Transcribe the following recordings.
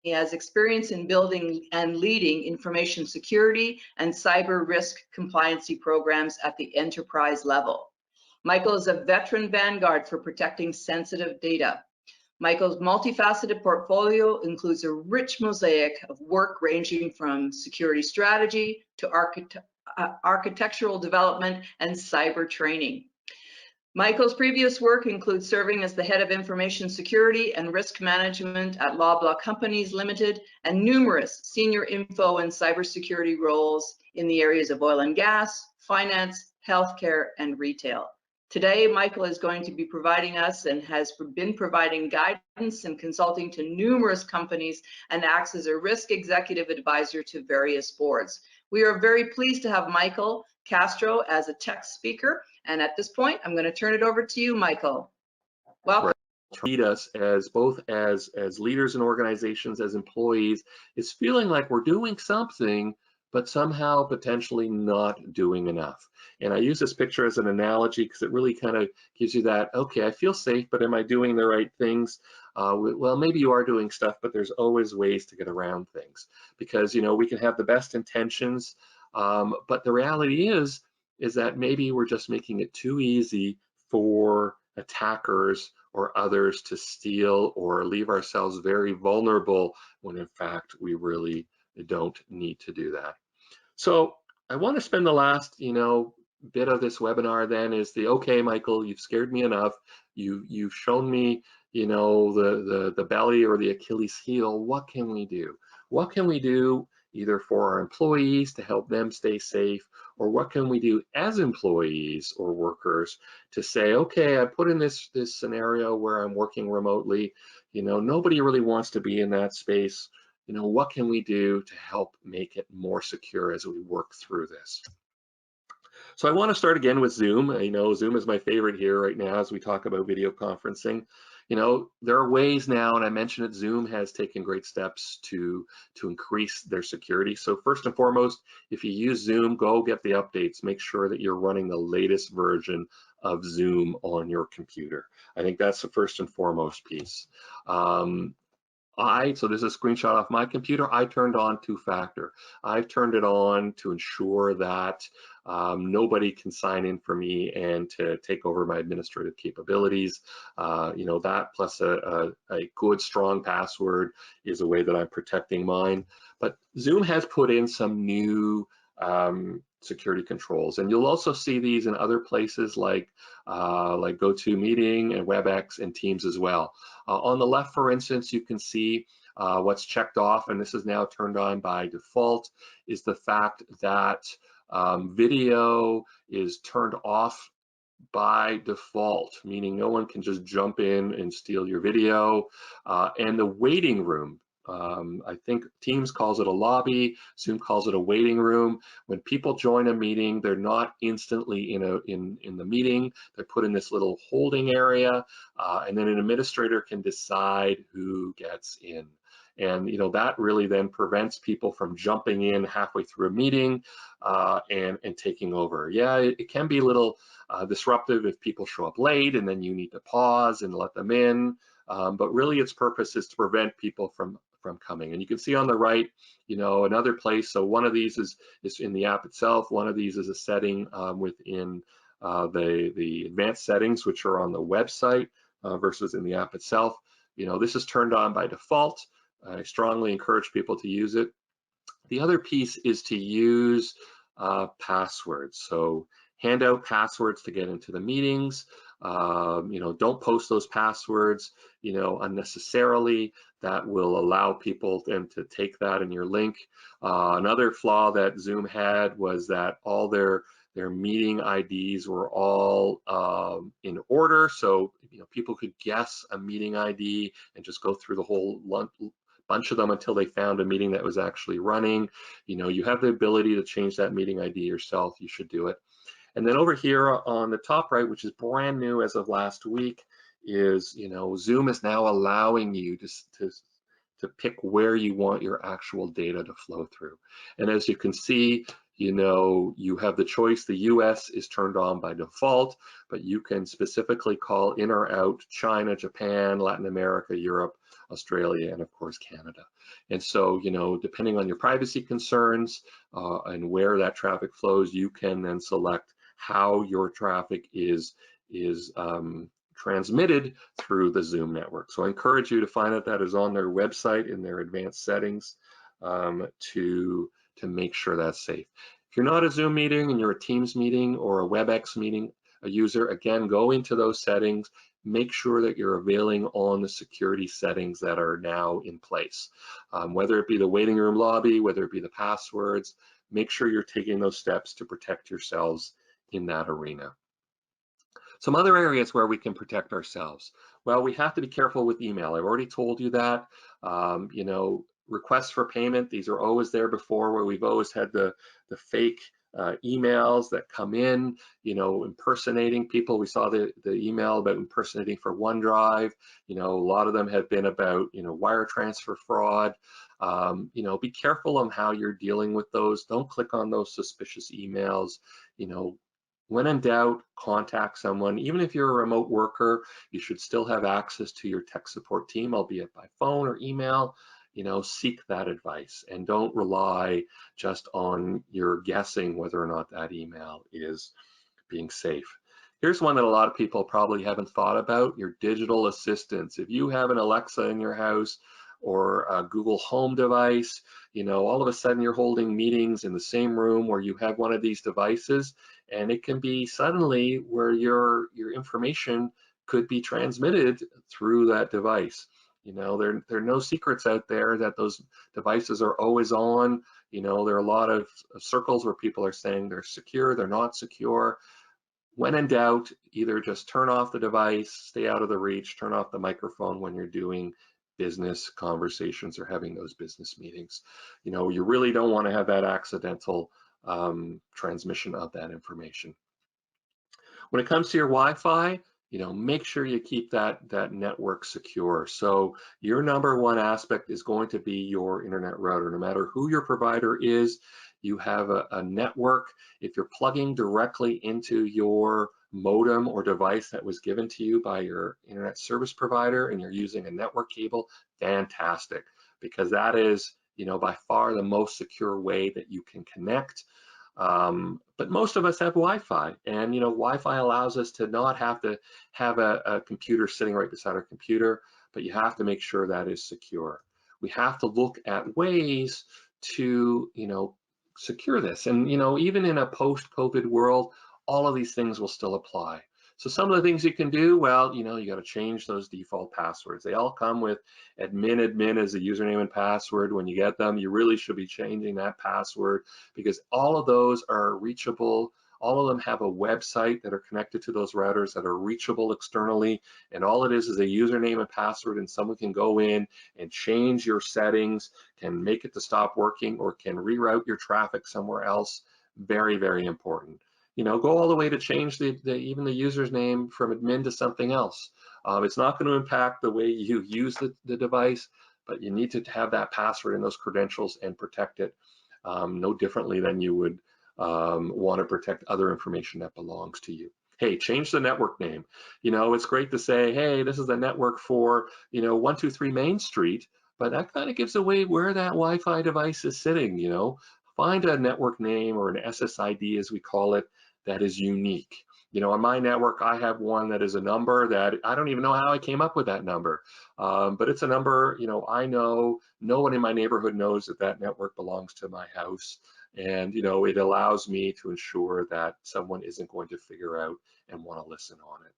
He has experience in building and leading information security and cyber risk compliancy programs at the enterprise level. Michael is a veteran vanguard for protecting sensitive data. Michael's multifaceted portfolio includes a rich mosaic of work ranging from security strategy to architectural development and cyber training. Michael's previous work includes serving as the head of information security and risk management at Loblaw Companies Limited and numerous senior info and cybersecurity roles in the areas of oil and gas, finance, healthcare, and retail. Today, Michael is going to be providing us and has been providing guidance and consulting to numerous companies and acts as a risk executive advisor to various boards. We are very pleased to have Michael Castro as a TEC speaker. And at this point, I'm going to turn it over to you, Michael. Welcome. Lead us as both as leaders in organizations, as employees, is feeling like we're doing something, but somehow potentially not doing enough. And I use this picture as an analogy because it really kind of gives you that, okay, I feel safe, but am I doing the right things? Well, maybe you are doing stuff, but there's always ways to get around things. Because, you know, we can have the best intentions, but the reality is that maybe we're just making it too easy for attackers or others to steal or leave ourselves very vulnerable when in fact we really don't need to do that. So I want to spend the last, bit of this webinar then is okay, Michael, you've scared me enough. You've shown me, the belly or the Achilles heel. What can we do? What can we do either for our employees to help them stay safe, or what can we do as employees or workers to say, okay, I put in this scenario where I'm working remotely, nobody really wants to be in that space. What can we do to help make it more secure as we work through this? So I want to start again with Zoom. Zoom is my favorite here right now as we talk about video conferencing. There are ways now, and I mentioned it, Zoom has taken great steps to increase their security. So first and foremost, if you use Zoom, go get the updates. Make sure that you're running the latest version of Zoom on your computer. I think that's the first and foremost piece. So this is a screenshot off my computer. I turned on two-factor. I've turned it on to ensure that nobody can sign in for me and to take over my administrative capabilities. That plus a good, strong password is a way that I'm protecting mine. But Zoom has put in some new security controls, and you'll also see these in other places like GoToMeeting and WebEx and Teams as well. On the left, for instance, you can see what's checked off, and this is now turned on by default, is the fact that video is turned off by default, meaning no one can just jump in and steal your video. And the waiting room, I think Teams calls it a lobby, Zoom calls it a waiting room. When people join a meeting, they're not instantly in the meeting. They're put in this little holding area, and then an administrator can decide who gets in. And that really then prevents people from jumping in halfway through a meeting and taking over. Yeah, it can be a little disruptive if people show up late and then you need to pause and let them in. But really its purpose is to prevent people from coming. And you can see on the right, another place. So one of these is in the app itself. One of these is a setting within the advanced settings, which are on the website versus in the app itself. This is turned on by default. I strongly encourage people to use it. The other piece is to use passwords. So hand out passwords to get into the meetings. Don't post those passwords, unnecessarily. That will allow people then to take that in your link. Another flaw that Zoom had was that all their meeting IDs were all in order. So, people could guess a meeting ID and just go through the whole bunch of them until they found a meeting that was actually running. You have the ability to change that meeting ID yourself. You should do it. And then over here on the top right, which is brand new as of last week, is Zoom is now allowing you to pick where you want your actual data to flow through. And as you can see, you have the choice. The US is turned on by default, but you can specifically call in or out China, Japan, Latin America, Europe, Australia, and of course Canada. And so, you know, depending on your privacy concerns and where that traffic flows, you can then select how your traffic is transmitted through the Zoom network. So I encourage you to find out that is on their website in their advanced settings to make sure that's safe. If you're not a Zoom meeting and you're a Teams meeting or a WebEx meeting, a user, again, go into those settings, make sure that you're availing on the security settings that are now in place. Whether it be the waiting room lobby, whether it be the passwords, make sure you're taking those steps to protect yourselves in that arena. Some other areas where we can protect ourselves. Well, we have to be careful with email. I've already told you that. You know, requests for payment, these are always there before, where we've always had the fake emails that come in, you know, impersonating people. We saw the email about impersonating for OneDrive. You know, a lot of them have been about, you know, wire transfer fraud. You know, be careful on how you're dealing with those. Don't click on those suspicious emails. You know, when in doubt, contact someone. Even if you're a remote worker, you should still have access to your tech support team, albeit by phone or email. You know, seek that advice and don't rely just on your guessing whether or not that email is being safe. Here's one that a lot of people probably haven't thought about, your digital assistants. If you have an Alexa in your house or a Google Home device, you know, all of a sudden you're holding meetings in the same room where you have one of these devices, and it can be suddenly where your information could be transmitted through that device. You know, there are no secrets out there that those devices are always on. You know, there are a lot of circles where people are saying they're secure, they're not secure. When in doubt, either just turn off the device, stay out of the reach, turn off the microphone when you're doing business conversations or having those business meetings. You know, you really don't want to have that accidental transmission of that information. When it comes to your Wi-Fi, you know, make sure you keep that network secure. So your number one aspect is going to be your internet router. No matter who your provider is, you have a network. If you're plugging directly into your modem or device that was given to you by your internet service provider and you're using a network cable, fantastic, because that is, you know, by far the most secure way that you can connect. But most of us have Wi-Fi, and you know, Wi-Fi allows us to not have to have a computer sitting right beside our computer, but you have to make sure that is secure. We have to look at ways to, you know, secure this. And you know, even in a post-COVID world, all of these things will still apply. So some of the things you can do, well, you know, you got to change those default passwords. They all come with admin as a username and password. When you get them, you really should be changing that password, because all of those are reachable. All of them have a website that are connected to those routers that are reachable externally. And all it is a username and password, and someone can go in and change your settings, can make it to stop working, or can reroute your traffic somewhere else. Very, very important. You know, go all the way to change even the user's name from admin to something else. It's not going to impact the way you use the device, but you need to have that password and those credentials and protect it no differently than you would want to protect other information that belongs to you. Hey, change the network name. You know, it's great to say, hey, this is the network for, you know, 123 Main Street, but that kind of gives away where that Wi-Fi device is sitting. You know, find a network name or an SSID, as we call it, that is unique. You know, on my network, I have one that is a number that I don't even know how I came up with that number, but it's a number, you know, I know no one in my neighborhood knows that that network belongs to my house. And, you know, it allows me to ensure that someone isn't going to figure out and want to listen on it.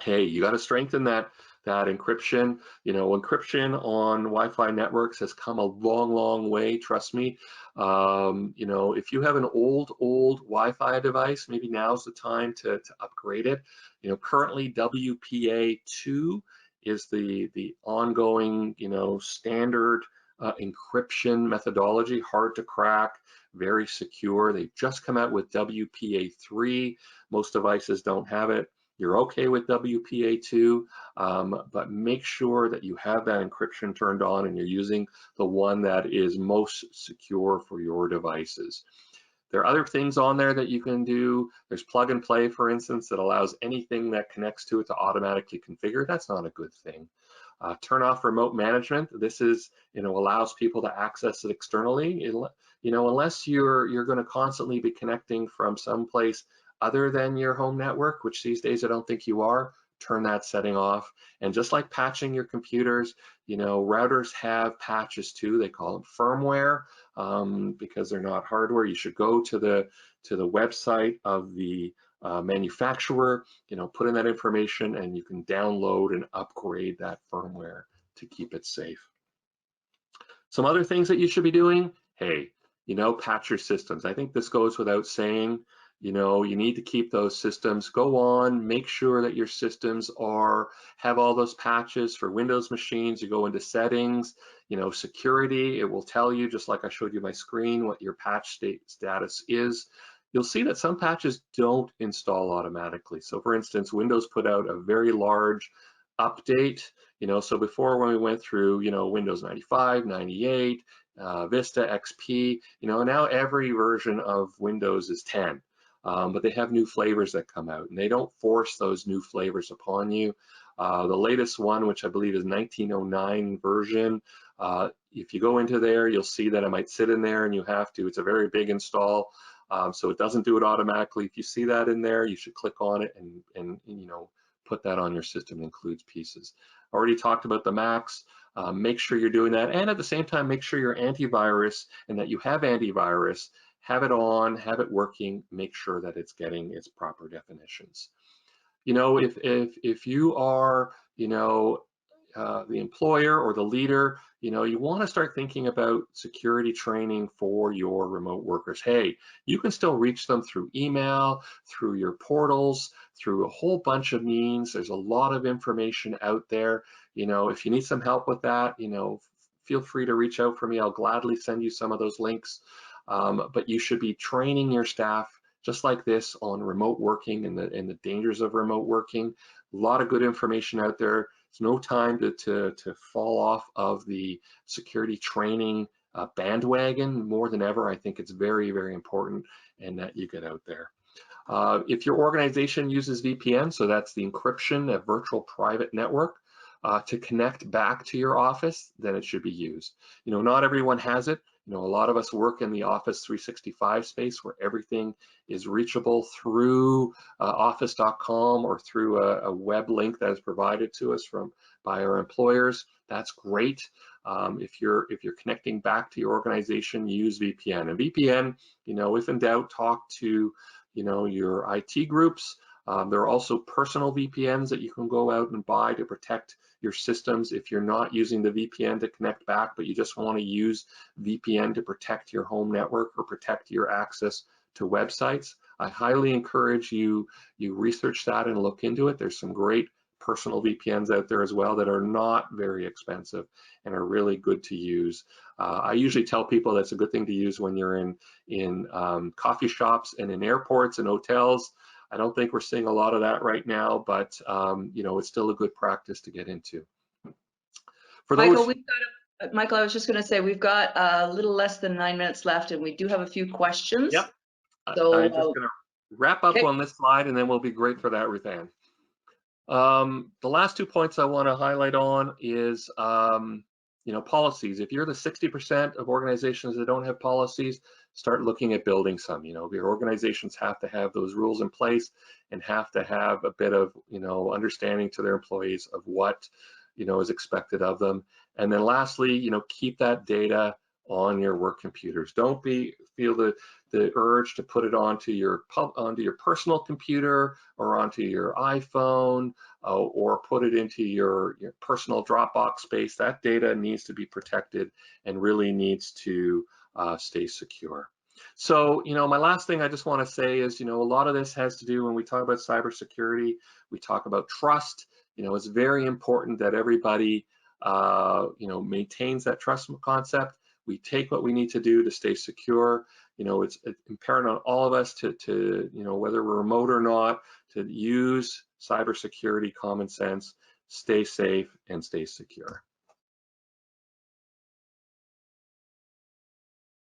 Hey, you got to strengthen that encryption. You know, encryption on Wi-Fi networks has come a long, long way. Trust me. You know, if you have an old Wi-Fi device, maybe now's the time to upgrade it. You know, currently WPA2 is the ongoing, you know, standard encryption methodology. Hard to crack, very secure. They've just come out with WPA3. Most devices don't have it. You're okay with WPA2, but make sure that you have that encryption turned on and you're using the one that is most secure for your devices. There are other things on there that you can do. There's plug and play, for instance, that allows anything that connects to it to automatically configure. That's not a good thing. Turn off remote management. This is, allows people to access it externally. Unless you're going to constantly be connecting from someplace other than your home network, which these days I don't think you are, turn that setting off. And just like patching your computers, routers have patches too. They call them firmware because they're not hardware. You should go to the website of the manufacturer, put in that information, and you can download and upgrade that firmware to keep it safe. Some other things that you should be doing, hey, patch your systems. I think this goes without saying. You need to keep those systems. Go on, make sure that your systems have all those patches. For Windows machines, you go into settings, security. It will tell you, just like I showed you my screen, what your patch status is. You'll see that some patches don't install automatically. So for instance, Windows put out a very large update. So before, when we went through, Windows 95, 98, Vista, XP, now every version of Windows is 10. But they have new flavors that come out, and they don't force those new flavors upon you. The latest one, which I believe is 1909 version, if you go into there, you'll see that it might sit in there and you have to. It's a very big install, so it doesn't do it automatically. If you see that in there, you should click on it and put that on your system. It includes pieces. Already talked about the Macs. Make sure you're doing that, and at the same time, make sure your antivirus and that you have antivirus. Have it on, have it working, make sure that it's getting its proper definitions. If you are, the employer or the leader, you want to start thinking about security training for your remote workers. Hey, you can still reach them through email, through your portals, through a whole bunch of means. There's a lot of information out there. If you need some help with that, feel free to reach out for me. I'll gladly send you some of those links. But you should be training your staff just like this on remote working and the dangers of remote working. A lot of good information out there. It's no time to fall off of the security training bandwagon. More than ever, I think it's very, very important and that you get out there. If your organization uses VPN, so that's the encryption, a virtual private network, to connect back to your office, then it should be used. Not everyone has it. A lot of us work in the Office 365 space where everything is reachable through office.com or through a web link that is provided to us by our employers. That's great. If you're connecting back to your organization, use VPN. And VPN, if in doubt, talk to your IT groups. There are also personal VPNs that you can go out and buy to protect your systems. If you're not using the VPN to connect back, but you just want to use VPN to protect your home network or protect your access to websites, I highly encourage you research that and look into it. There's some great personal VPNs out there as well that are not very expensive and are really good to use. I usually tell people that's a good thing to use when you're in coffee shops and in airports and hotels. I don't think we're seeing a lot of that right now, but it's still a good practice to get into. For those, Michael, I was just going to say we've got a little less than 9 minutes left, and we do have a few questions. Yep. So I'm just going to wrap up on this slide, and then we'll be great for that, Ruth Ann. The last 2 points I want to highlight on is policies. If you're the 60% of organizations that don't have policies, start looking at building some. Your organizations have to have those rules in place and have to have a bit of understanding to their employees of what is expected of them. And then lastly, keep that data on your work computers. Don't feel the urge to put it onto your personal computer or onto your iPhone or put it into your personal Dropbox space. That data needs to be protected and really needs to stay secure. So, my last thing I just want to say is, a lot of this has to do when we talk about cybersecurity, we talk about trust. It's very important that everybody, maintains that trust concept. We take what we need to do to stay secure. It's imperative on all of us to whether we're remote or not, to use cybersecurity common sense, stay safe, and stay secure.